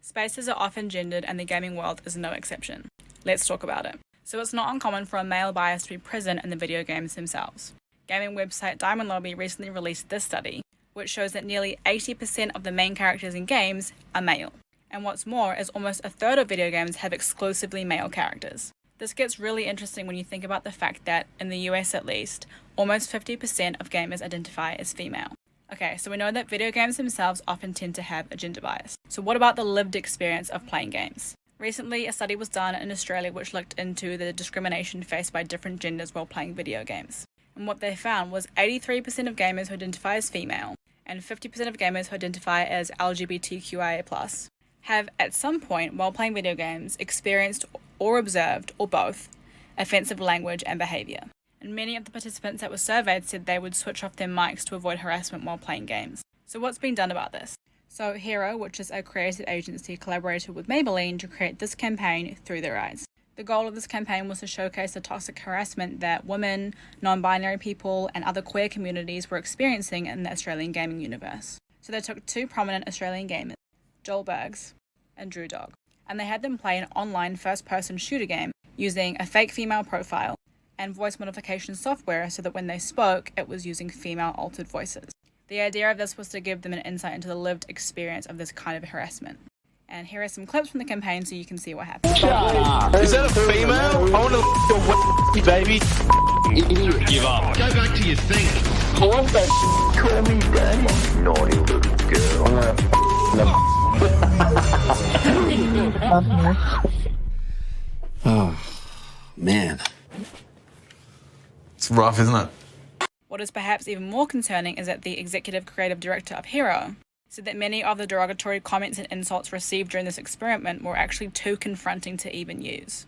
Spaces are often gendered and the gaming world is no exception. Let's talk about it. So it's not uncommon for a male bias to be present in the video games themselves. Gaming website Diamond Lobby recently released this study, which shows that nearly 80% of the main characters in games are male. And what's more is almost a third of video games have exclusively male characters. This gets really interesting when you think about the fact that, in the US at least, almost 50% of gamers identify as female. Okay, so we know that video games themselves often tend to have a gender bias. So what about the lived experience of playing games? Recently, a study was done in Australia which looked into the discrimination faced by different genders while playing video games. And what they found was 83% of gamers who identify as female and 50% of gamers who identify as LGBTQIA+, have at some point while playing video games experienced or observed, or both, offensive language and behaviour. And many of the participants that were surveyed said they would switch off their mics to avoid harassment while playing games. So what's been done about this? So Hero, which is a creative agency, collaborated with Maybelline to create this campaign, Through Their Eyes. The goal of this campaign was to showcase the toxic harassment that women, non-binary people and other queer communities were experiencing in the Australian gaming universe. So they took two prominent Australian gamers, Joel Bergs and Drew Dog, and they had them play an online first-person shooter game using a fake female profile and voice modification software so that when they spoke, it was using female-altered voices. The idea of this was to give them an insight into the lived experience of this kind of harassment. And here are some clips from the campaign so you can see what happened. Shut up. Is that a female? I want to your baby. Give up. Go back to your thing. Call me daddy. Naughty little girl. Oh, man. It's rough, isn't it? What is perhaps even more concerning is that the executive creative director of Hero said that many of the derogatory comments and insults received during this experiment were actually too confronting to even use.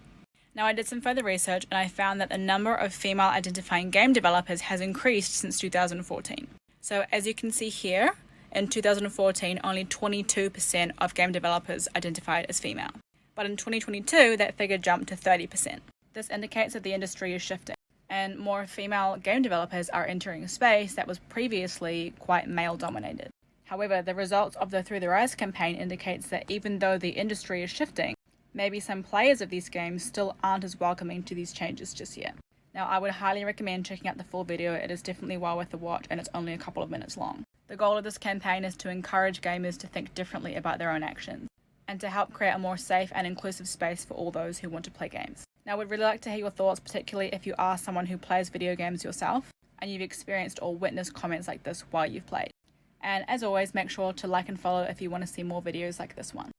Now, I did some further research and I found that the number of female identifying game developers has increased since 2014. So as you can see here, in 2014, only 22% of game developers identified as female. But in 2022, that figure jumped to 30%. This indicates that the industry is shifting, and more female game developers are entering a space that was previously quite male-dominated. However, the results of the Through Their Eyes campaign indicates that even though the industry is shifting, maybe some players of these games still aren't as welcoming to these changes just yet. Now, I would highly recommend checking out the full video. It is definitely well worth the watch, and it's only a couple of minutes long. The goal of this campaign is to encourage gamers to think differently about their own actions, and to help create a more safe and inclusive space for all those who want to play games. Now, we'd really like to hear your thoughts, particularly if you are someone who plays video games yourself, and you've experienced or witnessed comments like this while you've played. And as always, make sure to like and follow if you want to see more videos like this one.